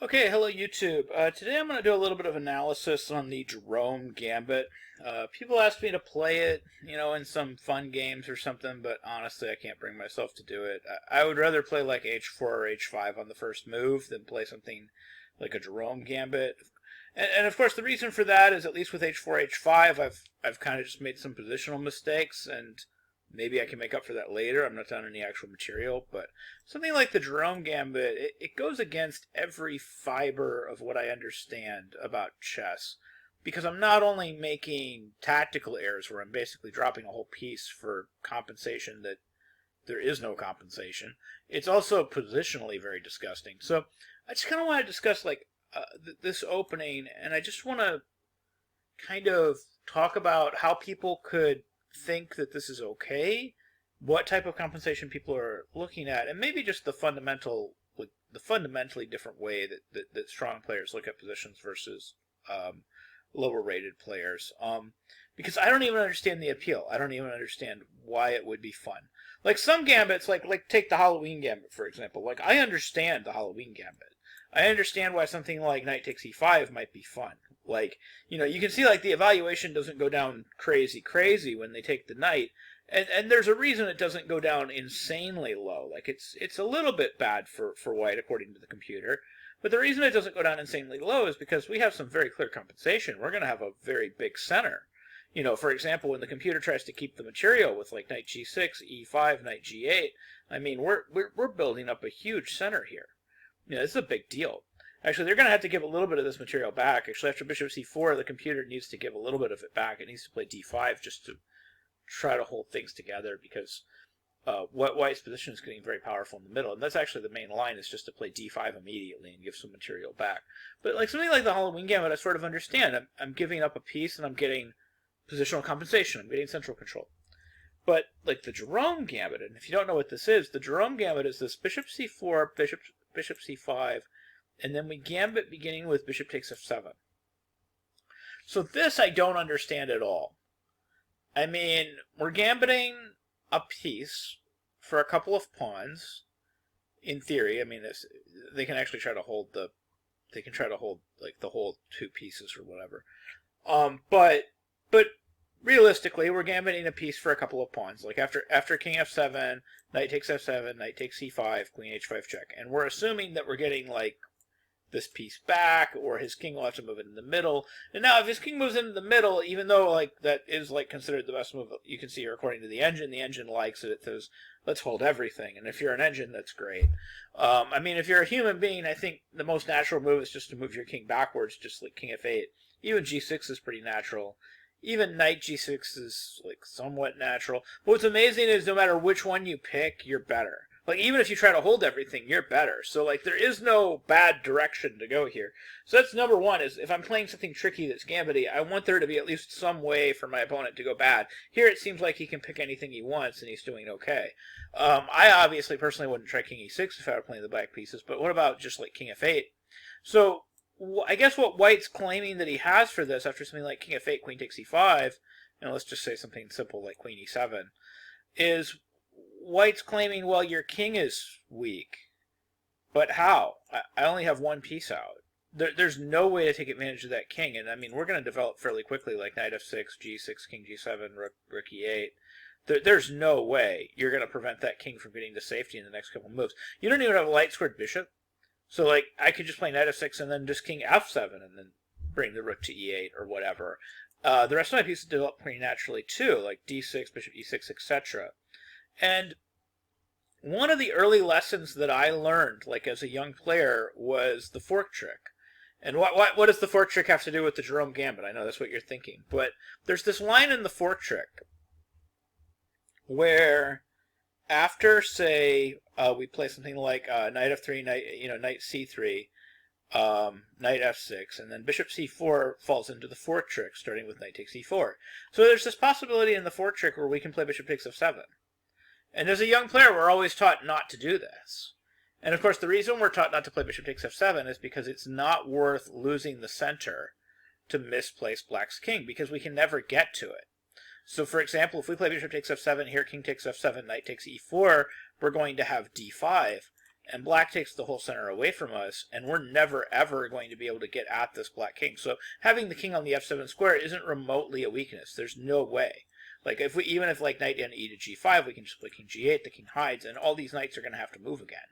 Okay, hello YouTube. Today I'm going to do a little bit of analysis on the Jerome Gambit. People ask me to play it, in some fun games or something, but honestly I can't bring myself to do it. I would rather play like H4 or H5 on the first move than play something like a Jerome Gambit. And of course the reason for that is, at least with H4, H5, I've kind of just made some positional mistakes, and maybe I can make up for that later. I'm not done any actual material, but something like the Jerome Gambit, it goes against every fiber of what I understand about chess. Because I'm not only making tactical errors where I'm basically dropping a whole piece for compensation that there is no compensation, it's also positionally very disgusting. So I just kind of want to discuss this opening, and I just want to kind of talk about how people could think that this is okay, what type of compensation people are looking at, and maybe just the fundamentally different way that strong players look at positions versus lower rated players. Because I don't even understand the appeal. I don't even understand why it would be fun. Like some gambits, like take the Halloween Gambit for example. Like I understand the Halloween Gambit. I understand why something like knight takes e5 might be fun. Like, you can see like the evaluation doesn't go down crazy when they take the knight. And there's a reason it doesn't go down insanely low. Like it's a little bit bad for white according to the computer. But the reason it doesn't go down insanely low is because we have some very clear compensation. We're going to have a very big center. For example, when the computer tries to keep the material with like knight g6, e5, knight g8, I mean, we're building up a huge center here. This is a big deal. Actually, they're going to have to give a little bit of this material back. Actually, after bishop c4, the computer needs to give a little bit of it back. It needs to play d5 just to try to hold things together, because white's position is getting very powerful in the middle. And that's actually the main line, is just to play d5 immediately and give some material back. But like something like the Halloween Gambit, I sort of understand. I'm giving up a piece and I'm getting positional compensation. I'm getting central control. But like the Jerome Gambit, and if you don't know what this is, the Jerome Gambit is this bishop c4, bishop c5, and then we gambit beginning with bishop takes f7. So this I don't understand at all. I mean, we're gambiting a piece for a couple of pawns. In theory, I mean, they can actually try to hold like the whole two pieces or whatever. But realistically, we're gambiting a piece for a couple of pawns. Like after king f7, knight takes f7, knight takes c5, queen h5 check. And we're assuming that we're getting like this piece back, or his king will have to move it in the middle. And now if his king moves into the middle, even though like that is like considered the best move, you can see here according to the engine likes it. It says, let's hold everything. And if you're an engine, that's great. I mean, if you're a human being, I think the most natural move is just to move your king backwards, just like king f8. Even g6 is pretty natural. Even knight g6 is like somewhat natural. But what's amazing is no matter which one you pick, you're better. Like, even if you try to hold everything, you're better. So, like, there is no bad direction to go here. So that's number one, is if I'm playing something tricky that's gambity, I want there to be at least some way for my opponent to go bad. Here it seems like he can pick anything he wants, and he's doing okay. I obviously personally wouldn't try king e6 if I were playing the black pieces, but what about just, like, king f8? So, I guess what white's claiming that he has for this, after something like king f8, queen takes e5, and let's just say something simple like queen e7, is white's claiming, well, your king is weak. But how? I only have one piece out. There's no way to take advantage of that king. And I mean, we're going to develop fairly quickly, like knight f6, g6, king g7, rook e8. There's no way you're going to prevent that king from getting to safety in the next couple moves. You don't even have a light squared bishop. So, like, I could just play knight f6 and then just king f7 and then bring the rook to e8 or whatever. The rest of my pieces develop pretty naturally, too, like d6, bishop e6, etc. And one of the early lessons that I learned, like as a young player, was the fork trick. And what does the fork trick have to do with the Jerome Gambit? I know that's what you're thinking. But there's this line in the fork trick where after, say, we play something like knight f3, knight c3, knight f6, and then bishop c4 falls into the fork trick, starting with knight takes e4. So there's this possibility in the fork trick where we can play bishop takes f7. And as a young player, we're always taught not to do this. And of course, the reason we're taught not to play bishop takes f7 is because it's not worth losing the center to misplace black's king, because we can never get to it. So for example, if we play bishop takes f7, here king takes f7, knight takes e4, we're going to have d5. and black takes the whole center away from us, and we're never ever going to be able to get at this black king. So having the king on the f7 square isn't remotely a weakness. There's no way. Like even if like knight n e to g5, we can just play king g8, the king hides, and all these knights are going to have to move again,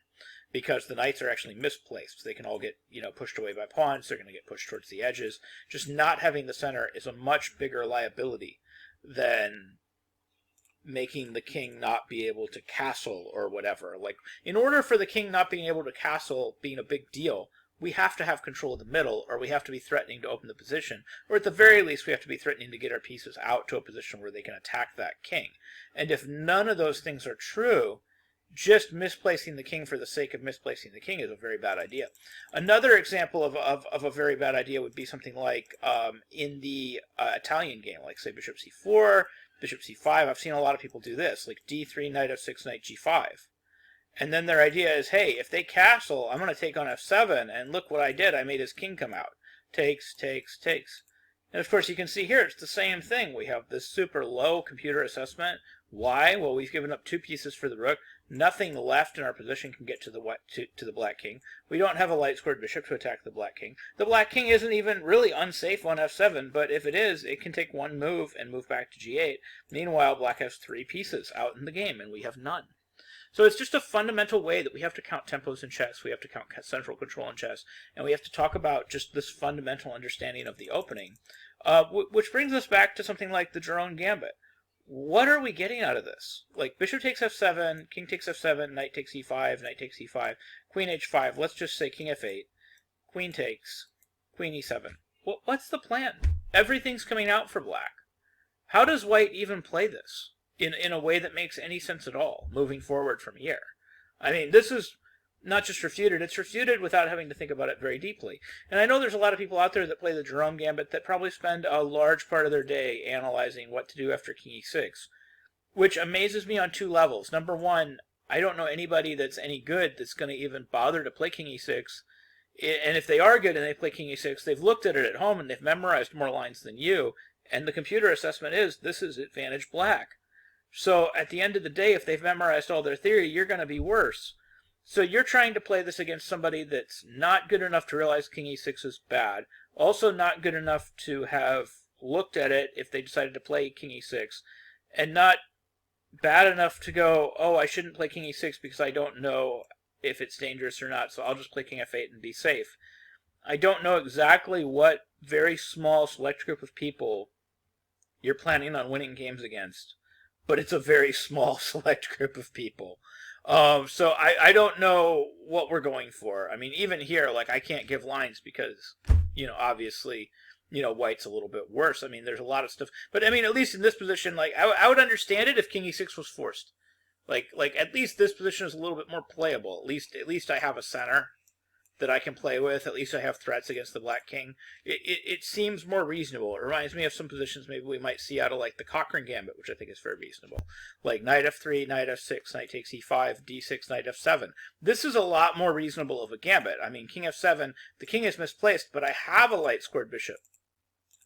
because the knights are actually misplaced. They can all get, pushed away by pawns. They're going to get pushed towards the edges. Just not having the center is a much bigger liability than making the king not be able to castle or whatever. Like, in order for the king not being able to castle being a big deal, we have to have control of the middle, or we have to be threatening to open the position, or at the very least we have to be threatening to get our pieces out to a position where they can attack that king. And if none of those things are true, just misplacing the king for the sake of misplacing the king is a very bad idea. Another example of a very bad idea would be something like in the Italian game, like say bishop c4, bishop c5. I've seen a lot of people do this, like d3, knight f6, knight g5. And then their idea is, hey, if they castle, I'm going to take on f7, and look what I did. I made his king come out. Takes, takes, takes. And of course you can see here, it's the same thing. We have this super low computer assessment. Why? Well, we've given up 2 pieces for the rook. Nothing left in our position can get to the black king. We don't have a light squared bishop to attack the black king. The black king isn't even really unsafe on f7, but if it is, it can take one move and move back to g8. Meanwhile, black has 3 pieces out in the game, and we have none. So it's just a fundamental way that we have to count tempos in chess, we have to count central control in chess, and we have to talk about just this fundamental understanding of the opening, which brings us back to something like the Jerome Gambit. What are we getting out of this? Like, bishop takes f7, king takes f7, knight takes e5, knight takes e5, queen h5, let's just say king f8, queen takes, queen e7. What's the plan? Everything's coming out for black. How does white even play this in a way that makes any sense at all, moving forward from here? I mean, this is not just refuted, it's refuted without having to think about it very deeply. And I know there's a lot of people out there that play the Jerome Gambit that probably spend a large part of their day analyzing what to do after king e6, which amazes me on 2 levels. Number one, I don't know anybody that's any good that's going to even bother to play king e6, and if they are good and they play king e6, they've looked at it at home and they've memorized more lines than you, and the computer assessment is, this is advantage black. So at the end of the day, if they've memorized all their theory, you're going to be worse. So you're trying to play this against somebody that's not good enough to realize king e6 is bad, also not good enough to have looked at it if they decided to play king e6, and not bad enough to go, oh, I shouldn't play king e6 because I don't know if it's dangerous or not, so I'll just play king f8 and be safe. I don't know exactly what very small select group of people you're planning on winning games against, but it's a very small select group of people. So I don't know what we're going for. I mean, even here, like, I can't give lines because, obviously, white's a little bit worse. I mean, there's a lot of stuff. But, I mean, at least in this position, like, I would understand it if king e6 was forced. Like at least this position is a little bit more playable. At least I have a center that I can play with. At least I have threats against the black king. It seems more reasonable. It reminds me of some positions maybe we might see out of like the Cochrane Gambit, which I think is very reasonable. Like knight f3, knight f6, knight takes e5, d6, knight f7. This is a lot more reasonable of a gambit. I mean, king f7, the king is misplaced, but I have a light squared bishop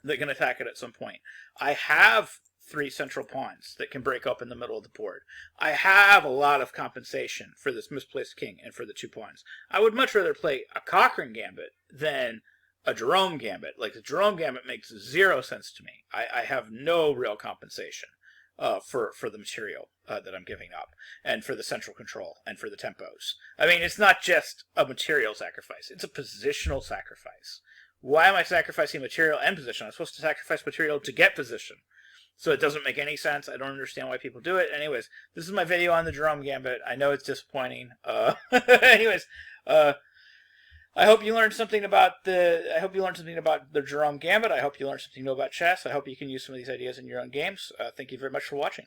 that can attack it at some point. I have 3 central pawns that can break up in the middle of the board. I have a lot of compensation for this misplaced king and for the 2 pawns. I would much rather play a Cochrane Gambit than a Jerome Gambit. Like, the Jerome Gambit makes 0 sense to me. I have no real compensation for the material that I'm giving up, and for the central control, and for the tempos. I mean, it's not just a material sacrifice. It's a positional sacrifice. Why am I sacrificing material and position? I'm supposed to sacrifice material to get position. So it doesn't make any sense. I don't understand why people do it. Anyways, this is my video on the Jerome Gambit. I know it's disappointing. Anyways, I hope you learned something about the Jerome Gambit. I hope you learned something new about chess. I hope you can use some of these ideas in your own games. Thank you very much for watching.